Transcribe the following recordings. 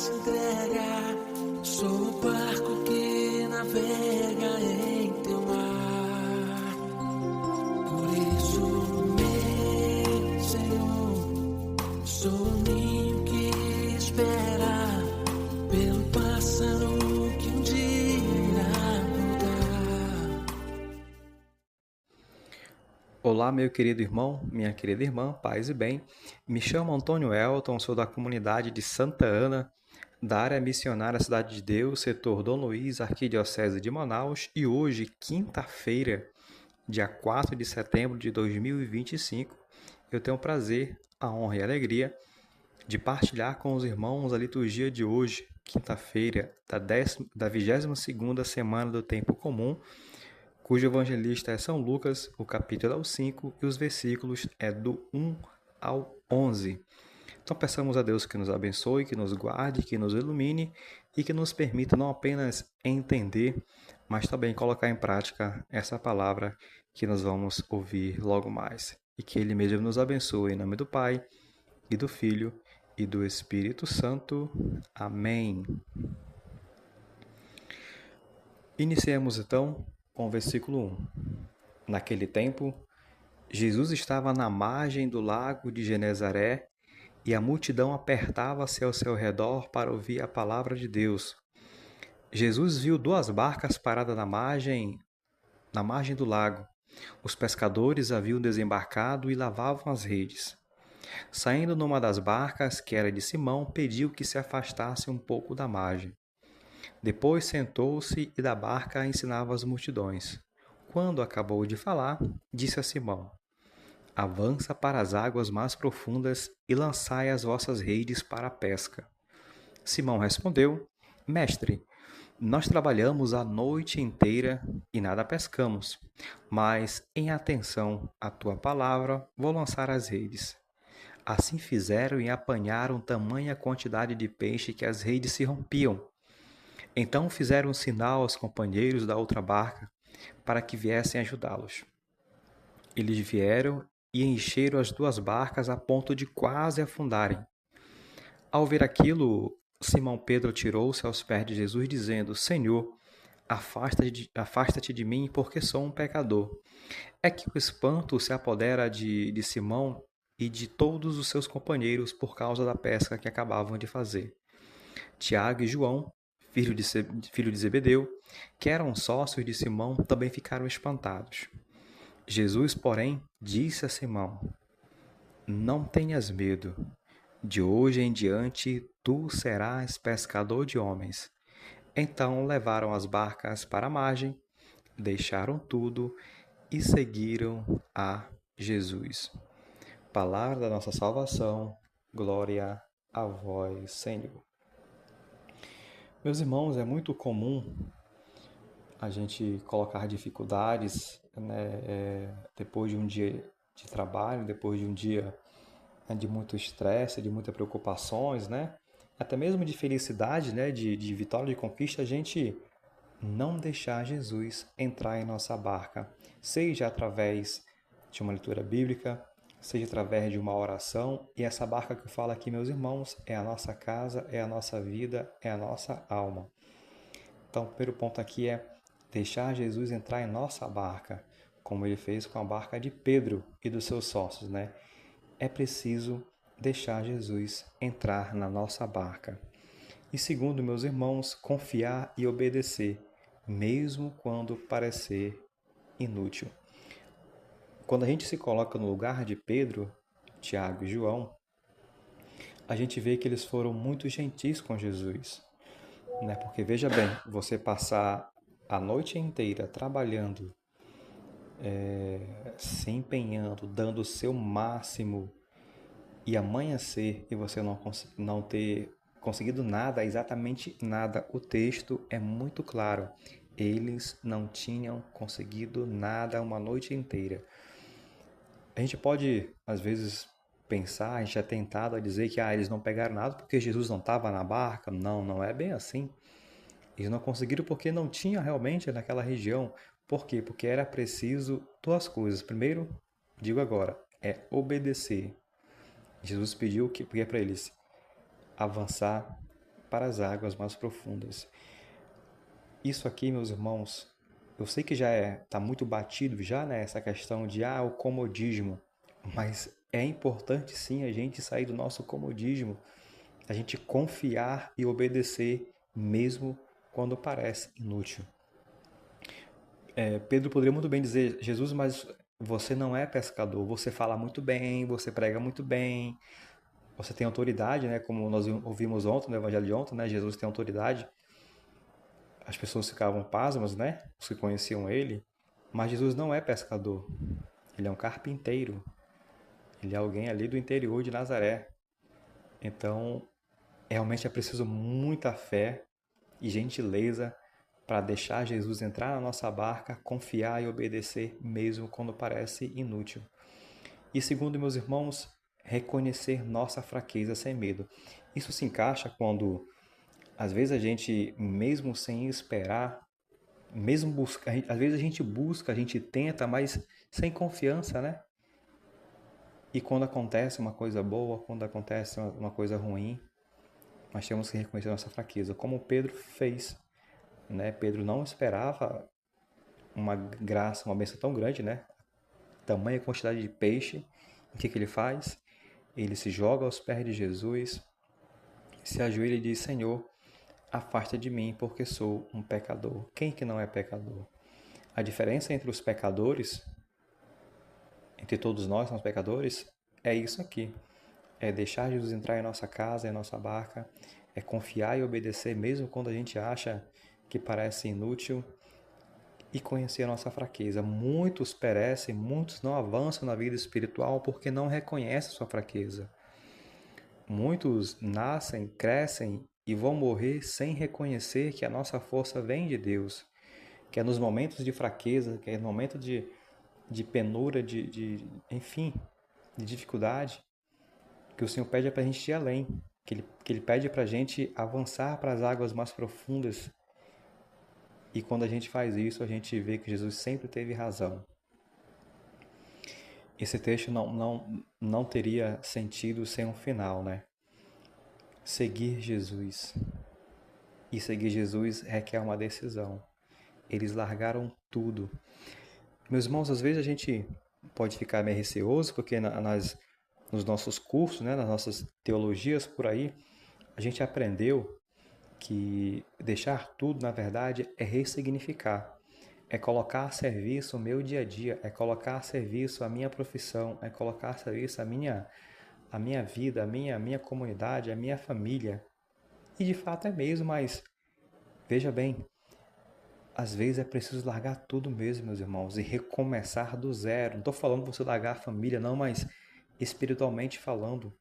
se entrega. Sou o barco que navega em teu mar. Por isso, meu Senhor, sou o ninho que espera pelo pássaro que um dia irá voltar. Olá, meu querido irmão, minha querida irmã, paz e bem. Me chamo Antônio Elton, sou da comunidade de Santa Ana, da área missionária Cidade de Deus, setor Dom Luís, Arquidiocese de Manaus, e hoje, quinta-feira, dia 4 de setembro de 2025, eu tenho o prazer, a honra e a alegria de partilhar com os irmãos a liturgia de hoje, quinta-feira, da 22ª semana do Tempo Comum, cujo evangelista é São Lucas, o capítulo é o 5 e os versículos é do 1 ao 11. Então peçamos a Deus que nos abençoe, que nos guarde, que nos ilumine e que nos permita não apenas entender, mas também colocar em prática essa palavra que nós vamos ouvir logo mais. E que Ele mesmo nos abençoe em nome do Pai, e do Filho, e do Espírito Santo. Amém. Iniciemos então com o versículo 1. Naquele tempo, Jesus estava na margem do lago de Genezaré e a multidão apertava-se ao seu redor para ouvir a palavra de Deus. Jesus viu 2 barcas paradas na margem do lago. Os pescadores haviam desembarcado e lavavam as redes. Saindo numa das barcas, que era de Simão, pediu que se afastasse um pouco da margem. Depois sentou-se e da barca ensinava as multidões. Quando acabou de falar, disse a Simão: Avança para as águas mais profundas e lançai as vossas redes para a pesca. Simão respondeu: Mestre, nós trabalhamos a noite inteira e nada pescamos, mas, em atenção à tua palavra, vou lançar as redes. Assim fizeram e apanharam tamanha quantidade de peixe que as redes se rompiam. Então fizeram um sinal aos companheiros da outra barca para que viessem ajudá-los. Eles vieram e encheram as 2 barcas a ponto de quase afundarem. Ao ver aquilo, Simão Pedro atirou-se aos pés de Jesus, dizendo: Senhor, afasta-te de mim, porque sou um pecador. É que o espanto se apodera de Simão e de todos os seus companheiros por causa da pesca que acabavam de fazer. Tiago e João, filho de Zebedeu, que eram sócios de Simão, também ficaram espantados. Jesus, porém, disse a Simão: Não tenhas medo. De hoje em diante tu serás pescador de homens. Então levaram as barcas para a margem, deixaram tudo e seguiram a Jesus. Palavra da nossa salvação, glória a vós, Senhor. Meus irmãos, é muito comum a gente colocar dificuldades, depois de um dia de trabalho, depois de um dia de muito estresse, de muitas preocupações, até mesmo de felicidade, de vitória, de conquista, a gente não deixar Jesus entrar em nossa barca, seja através de uma leitura bíblica, seja através de uma oração. E essa barca que eu falo aqui, meus irmãos, é a nossa casa, é a nossa vida, é a nossa alma. Então, o primeiro ponto aqui é deixar Jesus entrar em nossa barca, como ele fez com a barca de Pedro e dos seus sócios, É preciso deixar Jesus entrar na nossa barca. E segundo, meus irmãos, confiar e obedecer, mesmo quando parecer inútil. Quando a gente se coloca no lugar de Pedro, Tiago e João, a gente vê que eles foram muito gentis com Jesus. Porque veja bem, você passar a noite inteira trabalhando, se empenhando, dando o seu máximo e amanhecer e você não ter conseguido nada, exatamente nada. O texto é muito claro. Eles não tinham conseguido nada uma noite inteira. A gente pode, às vezes, pensar, a gente é tentado a dizer que eles não pegaram nada porque Jesus não estava na barca. Não, não é bem assim. Eles não conseguiram porque não tinha realmente naquela região. Por quê? Porque era preciso 2 coisas. Primeiro, digo agora, é obedecer. Jesus pediu que para eles avançar para as águas mais profundas. Isso aqui, meus irmãos, eu sei que já está muito batido já, né, essa questão de o comodismo, mas é importante sim a gente sair do nosso comodismo, a gente confiar e obedecer mesmo quando parece inútil. Pedro poderia muito bem dizer: Jesus, mas você não é pescador, você fala muito bem, você prega muito bem, você tem autoridade, né? Como nós ouvimos ontem, no Evangelho de ontem, né? Jesus tem autoridade. As pessoas ficavam pasmas, né? Os que conheciam ele. Mas Jesus não é pescador. Ele é um carpinteiro. Ele é alguém ali do interior de Nazaré. Então, realmente é preciso muita fé e gentileza para deixar Jesus entrar na nossa barca, confiar e obedecer mesmo quando parece inútil. E segundo, meus irmãos, reconhecer nossa fraqueza sem medo. Isso se encaixa quando, às vezes, a gente, mesmo sem esperar, mesmo busca, às vezes a gente busca, a gente tenta, mas sem confiança, né? E quando acontece uma coisa boa, quando acontece uma coisa ruim, nós temos que reconhecer nossa fraqueza, como Pedro fez, né? Pedro não esperava uma graça, uma bênção tão grande, né? Tamanha quantidade de peixe. O que ele faz? Ele se joga aos pés de Jesus, se ajoelha e diz: Senhor, afasta de mim, porque sou um pecador. Quem que não é pecador? A diferença entre os pecadores, entre todos nós somos pecadores, é isso aqui. É deixar Jesus entrar em nossa casa, em nossa barca, é confiar e obedecer mesmo quando a gente acha que parece inútil, e conhecer a nossa fraqueza. Muitos perecem, muitos não avançam na vida espiritual porque não reconhecem sua fraqueza. Muitos nascem, crescem e vão morrer sem reconhecer que a nossa força vem de Deus, que é nos momentos de fraqueza, que é no momento de penura, enfim, de dificuldade, que o Senhor pede para a gente ir além, que Ele pede para a gente avançar para as águas mais profundas. E quando a gente faz isso, a gente vê que Jesus sempre teve razão. Esse texto não teria sentido sem um final, né? Seguir Jesus. E seguir Jesus requer uma decisão. Eles largaram tudo. Meus irmãos, às vezes a gente pode ficar meio receoso, porque nos nossos cursos, né, nas nossas teologias por aí, a gente aprendeu que deixar tudo, na verdade, é ressignificar. É colocar a serviço o meu dia a dia, é colocar a serviço a minha profissão, é colocar a serviço a minha vida, a minha comunidade, a minha família. E de fato é mesmo, mas veja bem, às vezes é preciso largar tudo mesmo, meus irmãos, e recomeçar do zero. Não estou falando para você largar a família, não, mas espiritualmente falando.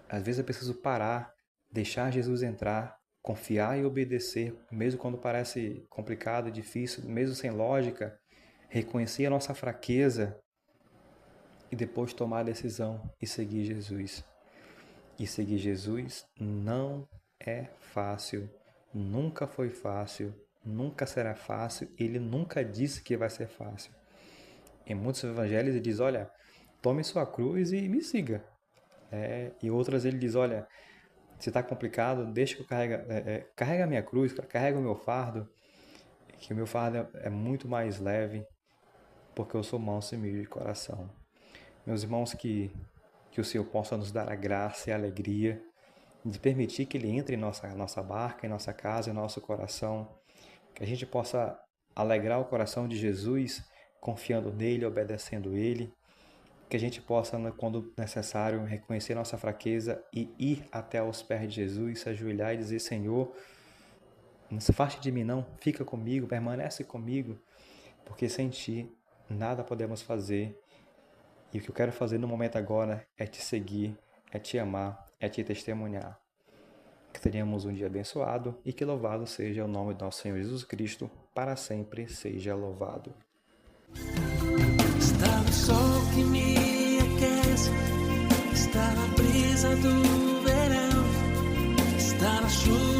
Às vezes é preciso parar, deixar Jesus entrar, confiar e obedecer, mesmo quando parece complicado, difícil, mesmo sem lógica, reconhecer a nossa fraqueza e depois tomar a decisão e seguir Jesus. E seguir Jesus não é fácil, nunca foi fácil, nunca será fácil, ele nunca disse que vai ser fácil. Em muitos evangelhos ele diz: olha, tome sua cruz e me siga. E outras ele diz: olha, se está complicado, deixa que eu carrega a minha cruz, carrega o meu fardo, que o meu fardo é muito mais leve, porque eu sou manso e humilde de coração. Meus irmãos, que o Senhor possa nos dar a graça e a alegria de permitir que Ele entre em nossa barca, em nossa casa, em nosso coração, que a gente possa alegrar o coração de Jesus, confiando nele, obedecendo Ele, que a gente possa, quando necessário, reconhecer nossa fraqueza e ir até aos pés de Jesus, se ajoelhar e dizer: Senhor, não se afaste de mim não, fica comigo, permanece comigo, porque sem Ti nada podemos fazer. E o que eu quero fazer no momento agora é Te seguir, é Te amar, é Te testemunhar. Que tenhamos um dia abençoado e que louvado seja o nome do nosso Senhor Jesus Cristo, para sempre seja louvado. Está no sol que me aquece, está na brisa do verão, está na chuva